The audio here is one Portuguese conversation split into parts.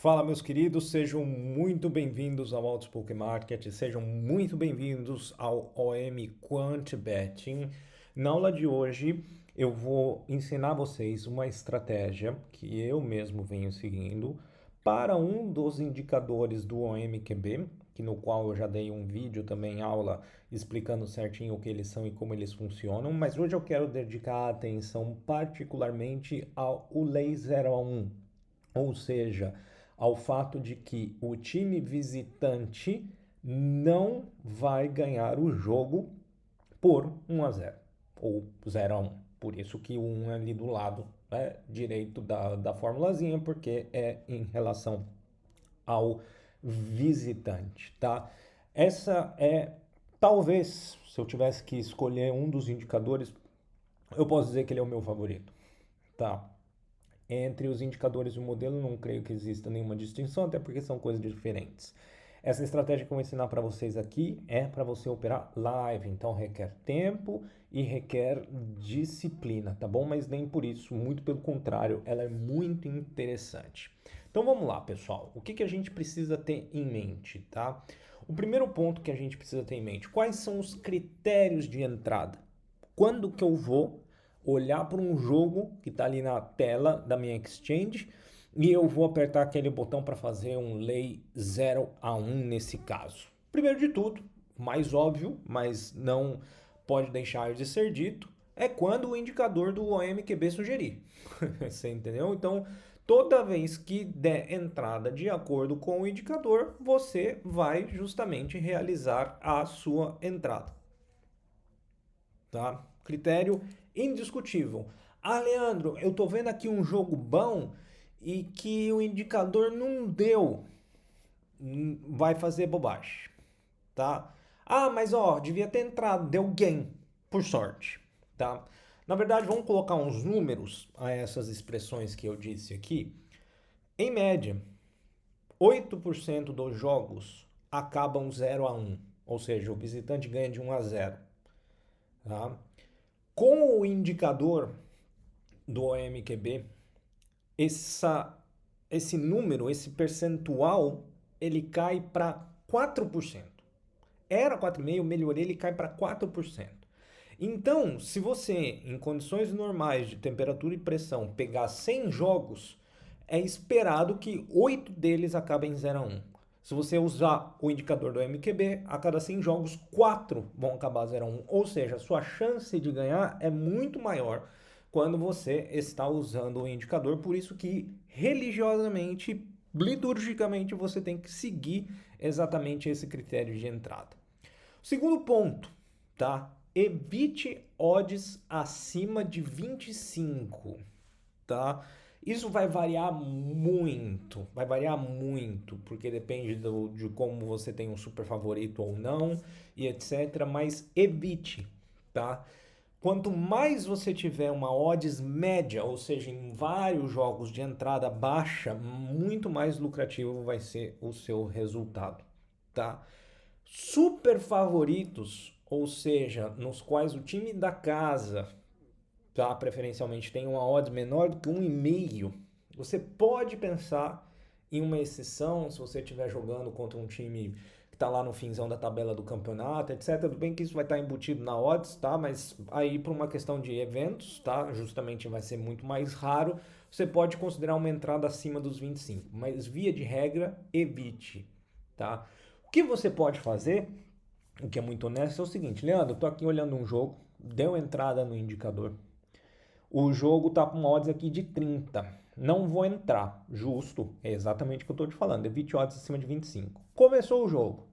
Fala, meus queridos, sejam muito bem-vindos ao Outspoken Market, sejam muito bem-vindos ao OM Quant Betting. Na aula de hoje, eu vou ensinar vocês uma estratégia que eu mesmo venho seguindo para um dos indicadores do OMQB, que no qual eu já dei um vídeo também, aula, explicando certinho o que eles são e como eles funcionam, mas hoje eu quero dedicar a atenção particularmente ao Lei 0 a 1, ou seja, ao fato de que o time visitante não vai ganhar o jogo por 1 a 0 ou 0 a 1. Por isso que o 1 é ali do lado direito da formulazinha, porque é em relação ao visitante, tá? Essa é, talvez, se eu tivesse que escolher um dos indicadores, eu posso dizer que ele é o meu favorito, tá? Entre os indicadores do modelo, não creio que exista nenhuma distinção, até porque são coisas diferentes. Essa estratégia que eu vou ensinar para vocês aqui é para você operar live, então requer tempo e requer disciplina, tá bom? Mas nem por isso, muito pelo contrário, ela é muito interessante. Então vamos lá, pessoal. O que a gente precisa ter em mente, tá? O primeiro ponto que a gente precisa ter em mente, quais são os critérios de entrada? Quando que eu vou olhar para um jogo que está ali na tela da minha exchange e eu vou apertar aquele botão para fazer um lay 0 a 1 nesse caso? Primeiro de tudo, mais óbvio, mas não pode deixar de ser dito, é quando o indicador do OMQB sugerir. Você entendeu? Então, toda vez que der entrada de acordo com o indicador, você vai justamente realizar a sua entrada. Tá? Critério indiscutível. Ah, Leandro, eu tô vendo aqui um jogo bom e que o indicador não deu. Vai fazer bobagem, tá? Ah, mas ó, devia ter entrado, deu gain, por sorte, tá? Na verdade, vamos colocar uns números a essas expressões que eu disse aqui. Em média, 8% dos jogos acabam 0 a 1, ou seja, o visitante ganha de 1 a 0, tá? Com o indicador do OMQB, esse número, esse percentual, ele cai para 4%. Era 4,5%, melhorei, ele cai para 4%. Então, se você, em condições normais de temperatura e pressão, pegar 100 jogos, é esperado que 8 deles acabem em 0 a 1. Se você usar o indicador do MQB, a cada 100 jogos, 4 vão acabar 0 a 1. Ou seja, a sua chance de ganhar é muito maior quando você está usando o indicador. Por isso que, religiosamente, liturgicamente, você tem que seguir exatamente esse critério de entrada. Segundo ponto, tá? Evite odds acima de 25, tá? Isso vai variar muito, porque depende de como você tem um super favorito ou não, e etc. Mas evite, tá? Quanto mais você tiver uma odds média, ou seja, em vários jogos de entrada baixa, muito mais lucrativo vai ser o seu resultado, tá? Super favoritos, ou seja, nos quais o time da casa, tá, preferencialmente tem uma odds menor do que 1,5, você pode pensar em uma exceção se você estiver jogando contra um time que está lá no finzão da tabela do campeonato, etc. Tudo bem que isso vai estar embutido na odds, tá? Mas aí por uma questão de eventos, tá? Justamente vai ser muito mais raro. Você pode considerar uma entrada acima dos 25, mas via de regra, evite, tá? O que você pode fazer, o que é muito honesto, é o seguinte: Leandro, eu tô aqui olhando um jogo, deu entrada no indicador. O jogo tá com uma odds aqui de 30. Não vou entrar. Justo. É exatamente o que eu tô te falando. Evite odds acima de 25. Começou o jogo.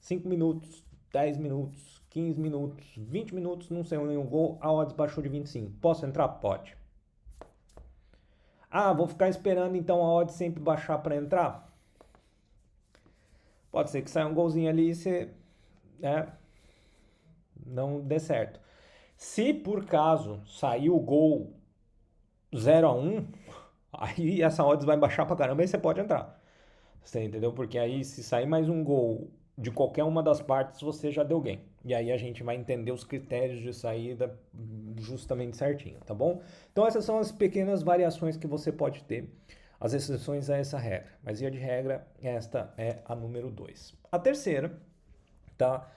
5 minutos, 10 minutos, 15 minutos, 20 minutos, não saiu nenhum gol, a odds baixou de 25. Posso entrar? Pode. Ah, vou ficar esperando então a odds sempre baixar para entrar? Pode ser que saia um golzinho ali e você, né, não dê certo. Se por caso sair o gol 0 a 1, aí essa odds vai baixar pra caramba e você pode entrar. Você entendeu? Porque aí se sair mais um gol de qualquer uma das partes, você já deu game. E aí a gente vai entender os critérios de saída justamente certinho, tá bom? Então essas são as pequenas variações que você pode ter As exceções a essa regra, mas via de regra, esta é a número 2. A terceira, tá?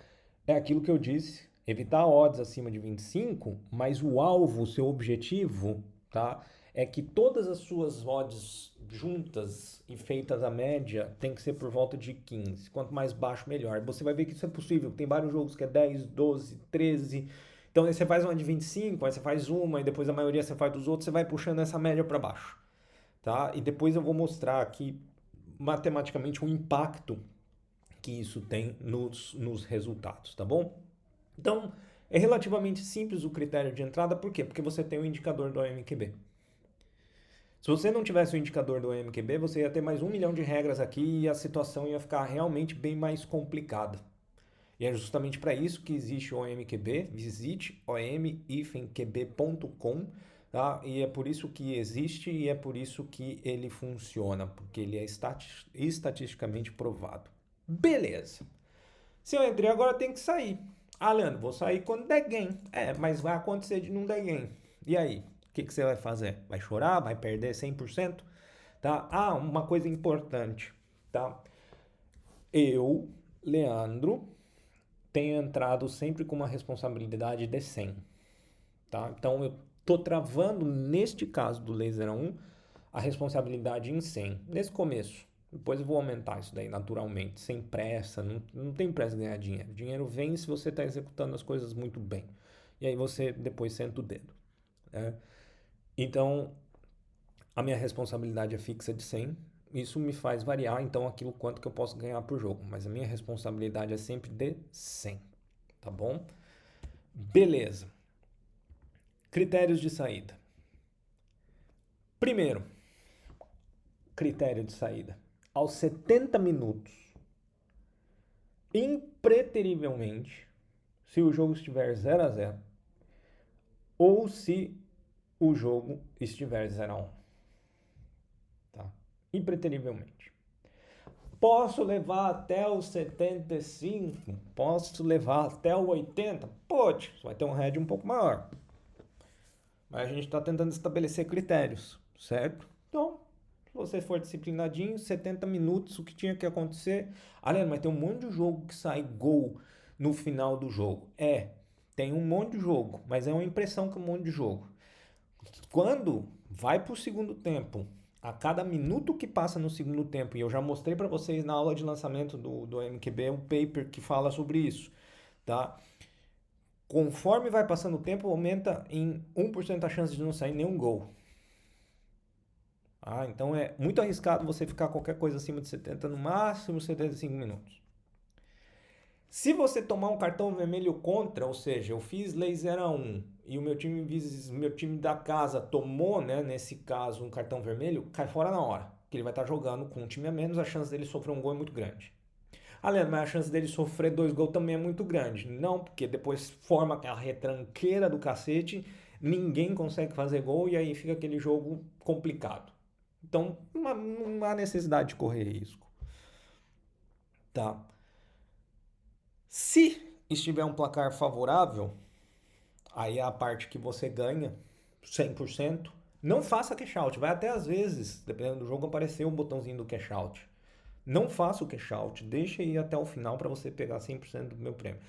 É aquilo que eu disse, evitar odds acima de 25, mas o alvo, o seu objetivo, tá? É que todas as suas odds juntas e feitas a média tem que ser por volta de 15. Quanto mais baixo, melhor. Você vai ver que isso é possível. Tem vários jogos que é 10, 12, 13. Então aí você faz uma de 25, aí você faz uma, e depois a maioria você faz dos outros, você vai puxando essa média para baixo. Tá? E depois eu vou mostrar aqui matematicamente o impacto que isso tem nos resultados, tá bom? Então, é relativamente simples o critério de entrada, por quê? Porque você tem o indicador do OMQB. Se você não tivesse o indicador do OMQB, você ia ter mais 1 milhão de regras aqui e a situação ia ficar realmente bem mais complicada. E é justamente para isso que existe o OMQB. Visite om-qb.com, tá? E é por isso que existe e é por isso que ele funciona, porque ele é estatisticamente provado. Beleza. Se eu entrei agora, tem que sair. Ah, Leandro, vou sair quando der game. Mas vai acontecer de não der game. E aí? O que você vai fazer? Vai chorar? Vai perder 100%? Tá? Ah, uma coisa importante, tá? Eu, Leandro, tenho entrado sempre com uma responsabilidade de 100, tá? Então eu tô travando, neste caso do Laser 1, a responsabilidade em 100, nesse começo. Depois eu vou aumentar isso daí naturalmente, sem pressa, não tem pressa de ganhar dinheiro. Dinheiro vem se você está executando as coisas muito bem. E aí você depois senta o dedo, né? Então, a minha responsabilidade é fixa de 100. Isso me faz variar, então, aquilo quanto que eu posso ganhar por jogo. Mas a minha responsabilidade é sempre de 100, tá bom? Beleza. Critérios de saída. Primeiro, critério de saída. Aos 70 minutos, impreterivelmente, se o jogo estiver 0 a 0 ou se o jogo estiver 0 a 1. Tá? Impreterivelmente. Posso levar até os 75? Posso levar até o 80? Pode. Você vai ter um head um pouco maior. Mas a gente está tentando estabelecer critérios, certo? Então, se você for disciplinadinho, 70 minutos, o que tinha que acontecer. Leandro, mas tem um monte de jogo que sai gol no final do jogo. Tem um monte de jogo, mas é uma impressão que é um monte de jogo. Quando vai para o segundo tempo, a cada minuto que passa no segundo tempo, e eu já mostrei para vocês na aula de lançamento do MQB um paper que fala sobre isso, tá? Conforme vai passando o tempo, aumenta em 1% a chance de não sair nenhum gol. Então é muito arriscado você ficar qualquer coisa acima de 70, no máximo 75 minutos. Se você tomar um cartão vermelho contra, ou seja, eu fiz lei 0 a 1 e o meu time da casa tomou, né, nesse caso, um cartão vermelho, cai fora na hora. Porque ele vai estar jogando com um time a menos, a chance dele sofrer um gol é muito grande. Leandro, mas a chance dele sofrer 2 gols também é muito grande. Não, porque depois forma aquela retranqueira do cacete, ninguém consegue fazer gol e aí fica aquele jogo complicado. Então, não há necessidade de correr risco. Tá? Se estiver um placar favorável, aí é a parte que você ganha 100%. Não faça cash out. Vai até às vezes, dependendo do jogo, aparecer um botãozinho do cash out. Não faça o cash out. Deixa ir até o final para você pegar 100% do meu prêmio.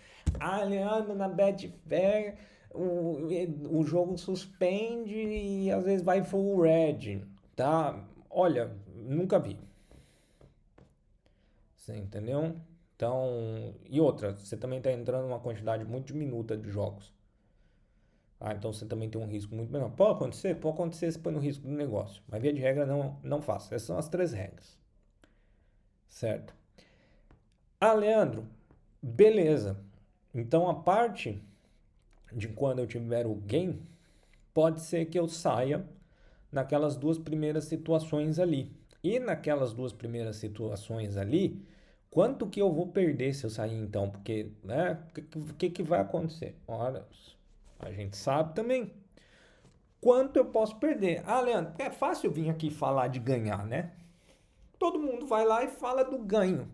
Leandro, na Betfair o jogo suspende e às vezes vai full red. Tá? Olha, nunca vi. Você entendeu? Então, e outra, você também está entrando numa quantidade muito diminuta de jogos. Então você também tem um risco muito menor. Pode acontecer? Pode acontecer, você põe no risco do negócio. Mas via de regra, não faça. Essas são as 3 regras. Certo? Leandro, beleza. Então a parte de quando eu tiver o gain, pode ser que eu saia naquelas 2 primeiras situações ali. E naquelas 2 primeiras situações ali, quanto que eu vou perder se eu sair então? Porque, né, o que vai acontecer? Ora, a gente sabe também. Quanto eu posso perder? Leandro, é fácil vir aqui falar de ganhar, né? Todo mundo vai lá e fala do ganho.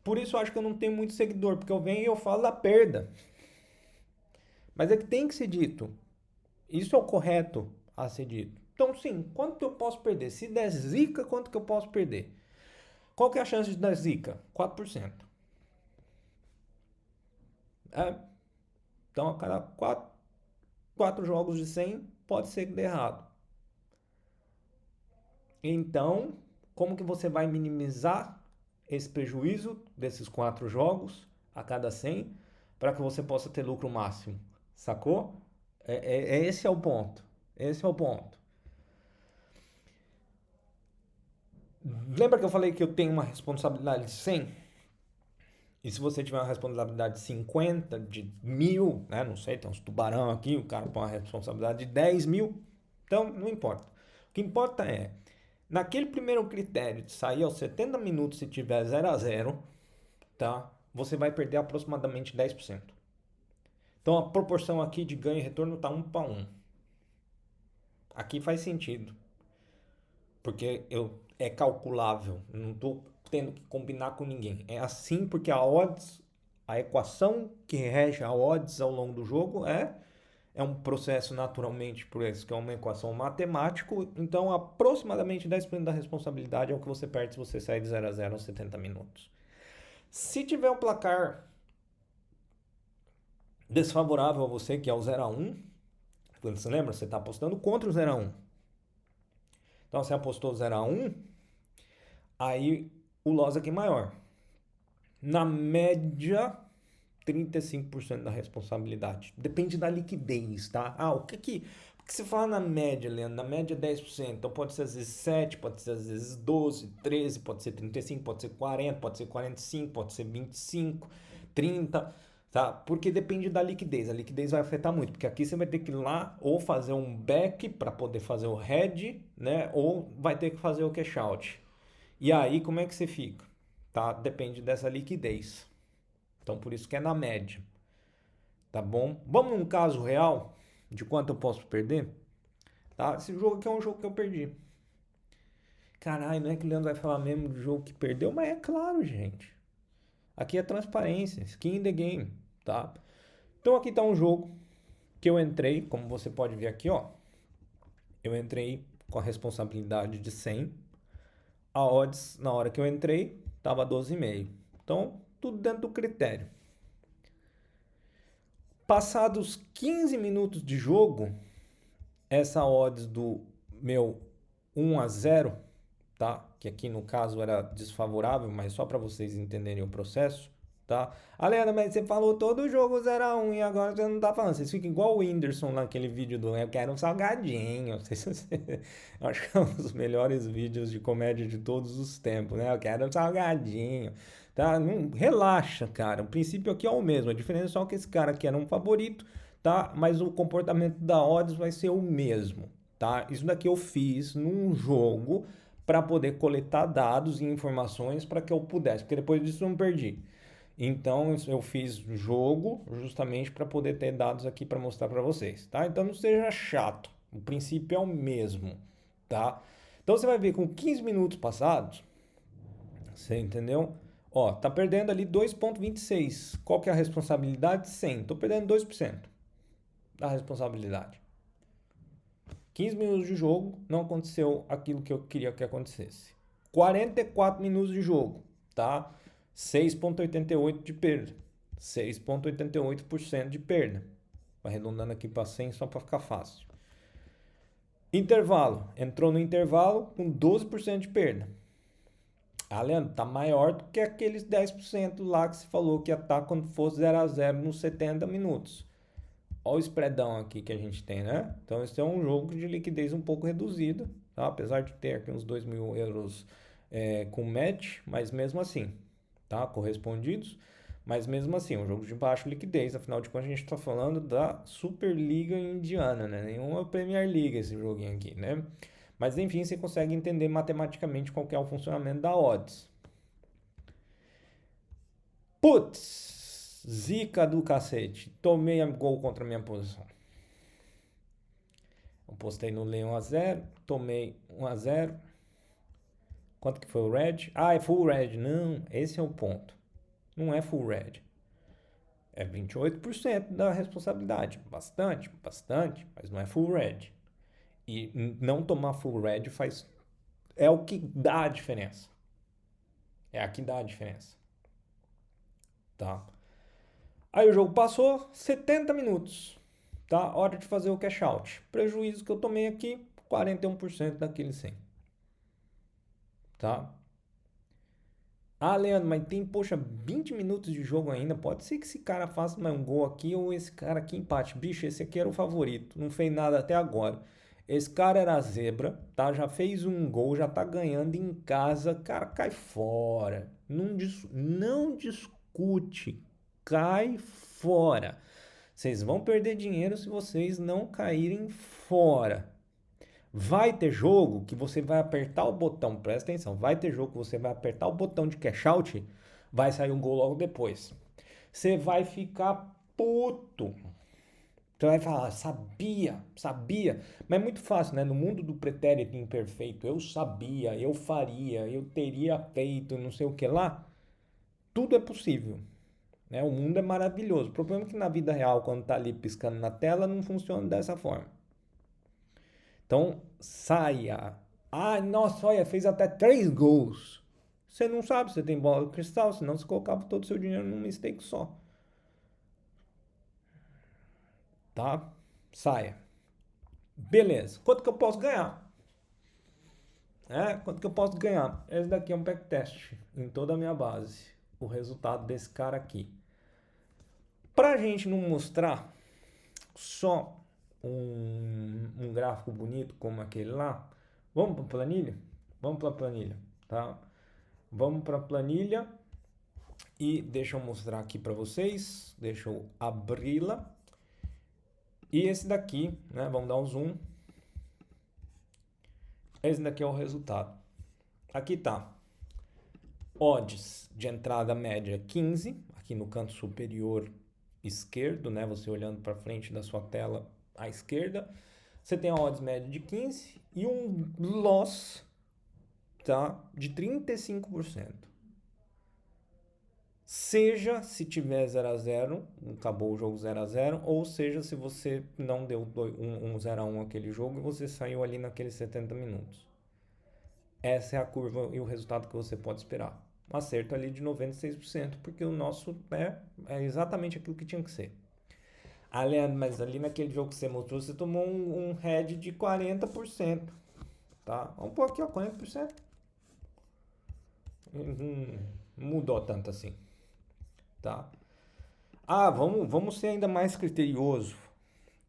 Por isso eu acho que eu não tenho muito seguidor, porque eu venho e eu falo da perda. Mas é que tem que ser dito. Isso é o correto a ser dito, Então, sim, quanto que eu posso perder? Se der zica, quanto que eu posso perder? Qual que é a chance de dar zica? 4%. É, então, a cada 4 jogos de 100, pode ser que dê errado. Então, como que você vai minimizar esse prejuízo desses 4 jogos a cada 100 para que você possa ter lucro máximo? Sacou? Esse é o ponto. Esse é o ponto. Lembra que eu falei que eu tenho uma responsabilidade de 100? E se você tiver uma responsabilidade de 50, de 1000, né? Não sei, tem uns tubarão aqui, o cara põe uma responsabilidade de 10 mil. Então, não importa. O que importa é, naquele primeiro critério de sair aos 70 minutos se tiver 0 a 0, tá? Você vai perder aproximadamente 10%. Então, a proporção aqui de ganho e retorno está 1 para 1. Aqui faz sentido. Porque é calculável. Não estou tendo que combinar com ninguém. É assim porque a odds, a equação que rege a odds ao longo do jogo é um processo naturalmente, por isso que é uma equação matemática. Então, aproximadamente 10% da responsabilidade é o que você perde se você sair de 0 a 0 aos 70 minutos. Se tiver um placar desfavorável a você, que é o 0 a 1, você lembra? Você está apostando contra o 0 a 1. Então, você apostou 0 a 1, aí o loss aqui é maior. Na média, 35% da responsabilidade. Depende da liquidez, tá? O que você fala na média, Leandro? Na média 10%. Então pode ser às vezes 7, pode ser às vezes 12, 13, pode ser 35, pode ser 40, pode ser 45, pode ser 25, 30, tá? Porque depende da liquidez. A liquidez vai afetar muito, porque aqui você vai ter que ir lá ou fazer um back para poder fazer o hedge, né? Ou vai ter que fazer o cash out. E aí, como é que você fica? Tá? Depende dessa liquidez. Então, por isso que é na média. Tá bom? Vamos num caso real de quanto eu posso perder? Tá? Esse jogo aqui é um jogo que eu perdi. Caralho, não é que o Leandro vai falar mesmo do jogo que perdeu? Mas é claro, gente. Aqui é transparência, skin in the game, tá? Então aqui tá um jogo que eu entrei, como você pode ver aqui, ó. Eu entrei com a responsabilidade de 100. A odds, na hora que eu entrei, tava 12,5. Então, tudo dentro do critério. Passados 15 minutos de jogo, essa odds do meu 1 a 0, tá? Que aqui no caso era desfavorável, mas só para vocês entenderem o processo, tá? Leandro, mas você falou todo o jogo 0 a 1 e agora você não tá falando. Vocês ficam igual o Whindersson naquele vídeo do Eu Quero um Salgadinho. Acho que é um dos melhores vídeos de comédia de todos os tempos, né? Eu quero um salgadinho. Tá? Não, relaxa, cara. O princípio aqui é o mesmo. A diferença é só que esse cara aqui era um favorito, tá? Mas o comportamento da odds vai ser o mesmo, tá? Isso daqui eu fiz num jogo para poder coletar dados e informações para que eu pudesse, porque depois disso eu não perdi. Então eu fiz jogo justamente para poder ter dados aqui para mostrar para vocês, tá? Então não seja chato. O princípio é o mesmo, tá? Então você vai ver com 15 minutos passados, você entendeu? Ó, tá perdendo ali 2,26. Qual que é a responsabilidade? 100. Tô perdendo 2% da responsabilidade. 15 minutos de jogo, não aconteceu aquilo que eu queria que acontecesse. 44 minutos de jogo, tá? 6,88 de perda. 6,88% de perda. Arredondando aqui para 100 só para ficar fácil. Intervalo. Entrou no intervalo com 12% de perda. Leandro, tá maior do que aqueles 10% lá que você falou que ia estar quando fosse 0 a 0 nos 70 minutos. Olha o spreadão aqui que a gente tem, né? Então, esse é um jogo de liquidez um pouco reduzida, tá? Apesar de ter aqui uns 2.000 euros com match, mas mesmo assim, tá? Correspondidos, mas mesmo assim, um jogo de baixa liquidez. Afinal de contas, a gente está falando da Superliga Indiana, né? Nenhuma Premier League esse joguinho aqui, né? Mas enfim, você consegue entender matematicamente qual que é o funcionamento da odds. Putz, zica do cacete. Tomei gol contra a minha posição. Eu postei no Lei 1 a 0, tomei 1 a 0. Quanto que foi o red? É full red. Não, esse é o ponto. Não é full red. É 28% da responsabilidade. Bastante, mas não é full red. E não tomar full red é o que dá a diferença. É a que dá a diferença. Tá? Aí o jogo passou 70 minutos. Tá? Hora de fazer o cash out. Prejuízo que eu tomei aqui, 41% daquele 100. Tá? Ah, Leandro, mas tem, poxa, 20 minutos de jogo ainda. Pode ser que esse cara faça mais um gol aqui ou esse cara aqui empate. Bicho, esse aqui era o favorito. Não fez nada até agora. Esse cara era a zebra, tá? Já fez um gol, já tá ganhando em casa. Cara, cai fora. Não discute. Cai fora. Vocês vão perder dinheiro se vocês não caírem fora. Vai ter jogo que você vai apertar o botão, presta atenção, vai ter jogo que você vai apertar o botão de cash out, vai sair um gol logo depois. Você vai ficar puto. Você vai falar, sabia. Mas é muito fácil, né? No mundo do pretérito imperfeito, eu sabia, eu faria, eu teria feito, não sei o que lá. Tudo é possível. Né? O mundo é maravilhoso. O problema é que na vida real, quando tá ali piscando na tela, não funciona dessa forma. Então, saia. Ah, nossa, olha, fez até 3 gols. Você não sabe, você tem bola de cristal, senão você colocava todo o seu dinheiro num mistake só. Tá? Saia. Beleza. Quanto que eu posso ganhar? Quanto que eu posso ganhar? Esse daqui é um backtest em toda a minha base. O resultado desse cara aqui. Pra gente não mostrar só um gráfico bonito como aquele lá, vamos para a planilha? Vamos para a planilha, tá? Vamos para a planilha e deixa eu mostrar aqui para vocês. Deixa eu abri-la. E esse daqui, né? Vamos dar um zoom. Esse daqui é o resultado. Aqui tá. Odds de entrada média 15, aqui no canto superior esquerdo, né? Você olhando para frente da sua tela à esquerda. Você tem a odds média de 15 e um loss, tá, de 35%. Seja se tiver 0 a 0, acabou o jogo 0 a 0, ou seja se você não deu 0 a 1 aquele jogo e você saiu ali naqueles 70 minutos. Essa é a curva e o resultado que você pode esperar. Um acerto ali de 96%, porque o nosso é exatamente aquilo que tinha que ser. Ah, Leandro, mas ali naquele jogo que você mostrou, você tomou um head de 40%. Tá? Vamos pôr aqui, ó, 40%. Não mudou tanto assim. Tá? Ah, vamos ser ainda mais criterioso.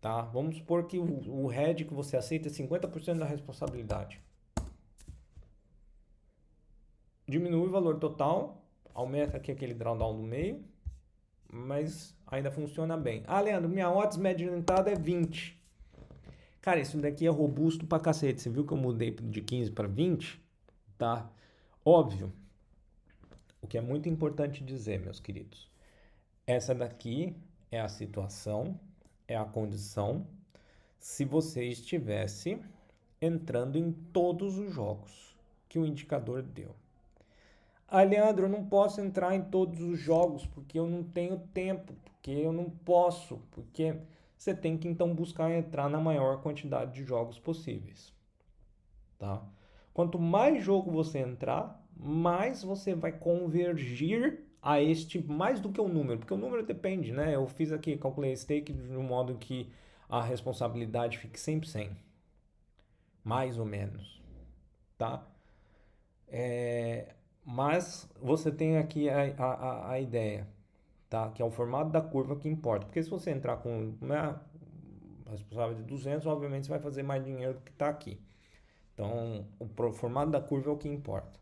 Tá? Vamos supor que o head que você aceita é 50% da responsabilidade. Diminui o valor total, aumenta aqui aquele drawdown no meio, mas ainda funciona bem. Ah, Leandro, minha odds média de entrada é 20. Cara, isso daqui é robusto pra cacete. Você viu que eu mudei de 15 para 20? Tá? Óbvio. O que é muito importante dizer, meus queridos. Essa daqui é a situação, é a condição se você estivesse entrando em todos os jogos que o indicador deu. Ah, Leandro, eu não posso entrar em todos os jogos porque eu não tenho tempo, porque eu não posso, porque você tem que então buscar entrar na maior quantidade de jogos possíveis, tá? Quanto mais jogo você entrar, mais você vai convergir a este, mais do que o número, porque o número depende, né? Eu fiz aqui, calculei stake de um modo que a responsabilidade fique sempre 100, mais ou menos, tá? Mas você tem aqui a ideia, tá? Que é o formato da curva que importa. Porque se você entrar com responsável de 200, obviamente você vai fazer mais dinheiro do que está aqui. Então, o formato da curva é o que importa.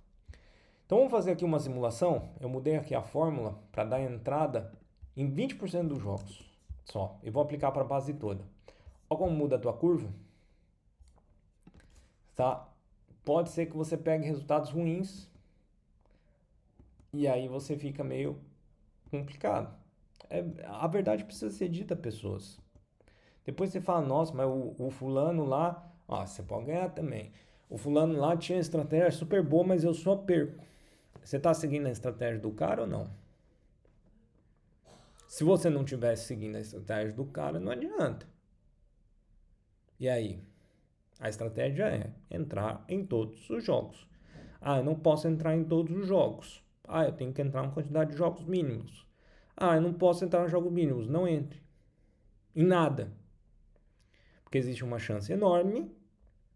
Então, vamos fazer aqui uma simulação. Eu mudei aqui a fórmula para dar entrada em 20% dos jogos só. E vou aplicar para a base toda. Olha como muda a tua curva. Tá? Pode ser que você pegue resultados ruins e aí você fica meio complicado. A verdade precisa ser dita, pessoas. Depois você fala, nossa, mas o fulano lá, você pode ganhar também. O fulano lá tinha estratégia super boa, mas eu só perco. Você está seguindo a estratégia do cara ou não? Se você não tivesse seguindo a estratégia do cara, não adianta. E aí? A estratégia é entrar em todos os jogos. Ah, eu não posso entrar em todos os jogos. Ah, eu tenho que entrar em uma quantidade de jogos mínimos. Ah, eu não posso entrar em jogos mínimos. Não entre. Em nada. Porque existe uma chance enorme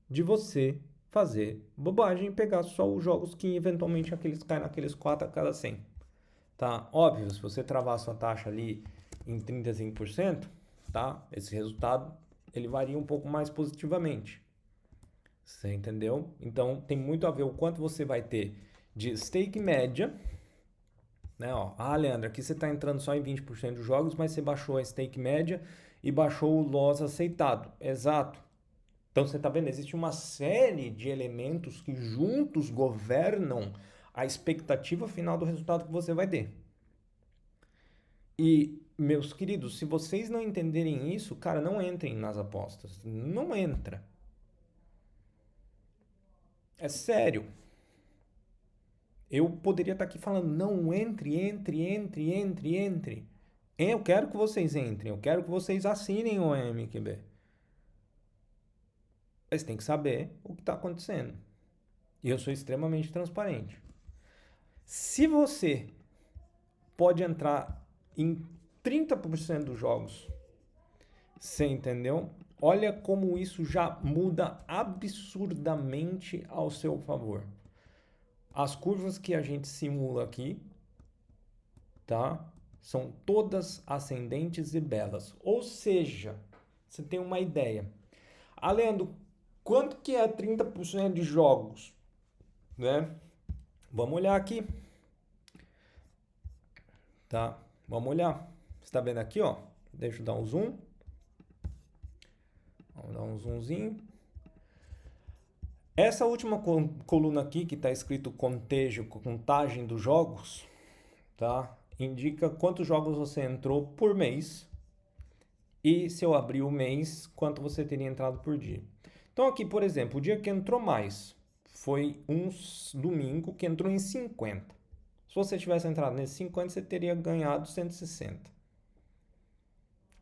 de você fazer bobagem e pegar só os jogos que eventualmente aqueles caem naqueles 4 a cada 100. Tá? Óbvio, se você travar a sua taxa ali em 35%, tá? Esse resultado ele varia um pouco mais positivamente. Você entendeu? Então tem muito a ver o quanto você vai ter de stake média, né? Ó, Leandro, aqui você está entrando só em 20% dos jogos, mas você baixou a stake média e baixou o loss aceitado. Exato. Então você está vendo, existe uma série de elementos que juntos governam a expectativa final do resultado que você vai ter. E, meus queridos, se vocês não entenderem isso, cara, não entrem nas apostas. Não entra. É sério. Eu poderia estar aqui falando, não, entre. Eu quero que vocês entrem, eu quero que vocês assinem o MQB. Mas tem que saber o que está acontecendo. E eu sou extremamente transparente. Se você pode entrar em 30% dos jogos, você entendeu? Olha como isso já muda absurdamente ao seu favor. As curvas que a gente simula aqui, tá? São todas ascendentes e belas. Ou seja, você tem uma ideia. Leandro, quanto que é 30% de jogos? Né? Vamos olhar aqui. Tá? Vamos olhar. Você está vendo aqui, ó? Deixa eu dar um zoom. Vamos dar um zoomzinho. Essa última coluna aqui, que está escrito contagem dos jogos, tá? Indica quantos jogos você entrou por mês. E se eu abrir o mês, quanto você teria entrado por dia. Então aqui, por exemplo, o dia que entrou mais foi um domingo que entrou em 50. Se você tivesse entrado nesse 50, você teria ganhado 160.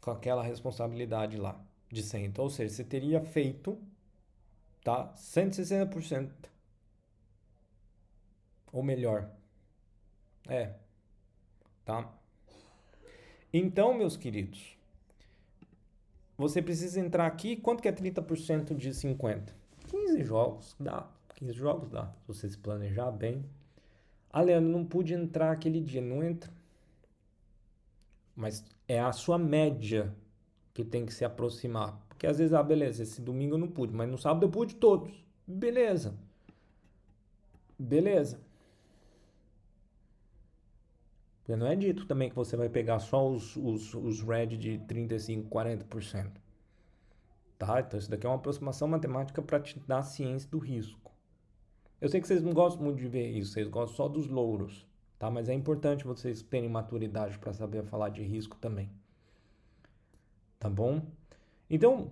Com aquela responsabilidade lá de 100. Então, ou seja, você teria feito, tá, 160%. Ou melhor. Tá? Então, meus queridos, você precisa entrar aqui. Quanto que é 30% de 50? 15 jogos dá. 15 jogos dá. Se você se planejar bem. Leandro, não pude entrar aquele dia. Não entra. Mas é a sua média que tem que se aproximar. Porque às vezes, beleza, esse domingo eu não pude, mas no sábado eu pude todos. Beleza. Porque não é dito também que você vai pegar só os red de 35%, 40%. Tá? Então isso daqui é uma aproximação matemática para te dar a ciência do risco. Eu sei que vocês não gostam muito de ver isso, vocês gostam só dos louros, tá? Mas é importante vocês terem maturidade para saber falar de risco também. Tá bom? Então,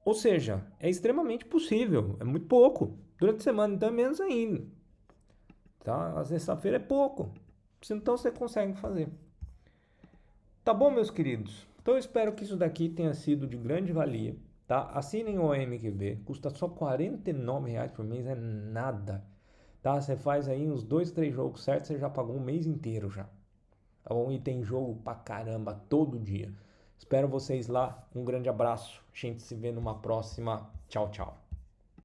ou seja, é extremamente possível, é muito pouco. Durante a semana então é menos ainda. Tá? A sexta-feira é pouco. Então você consegue fazer. Tá bom, meus queridos? Então eu espero que isso daqui tenha sido de grande valia. Tá? Assinem o MQB, custa só R$ 49 por mês, é nada. Tá? Você faz aí uns 2, 3 jogos certos, você já pagou um mês inteiro já. Tá bom? E tem jogo pra caramba todo dia. Espero vocês lá. Um grande abraço. A gente se vê numa próxima. Tchau, tchau.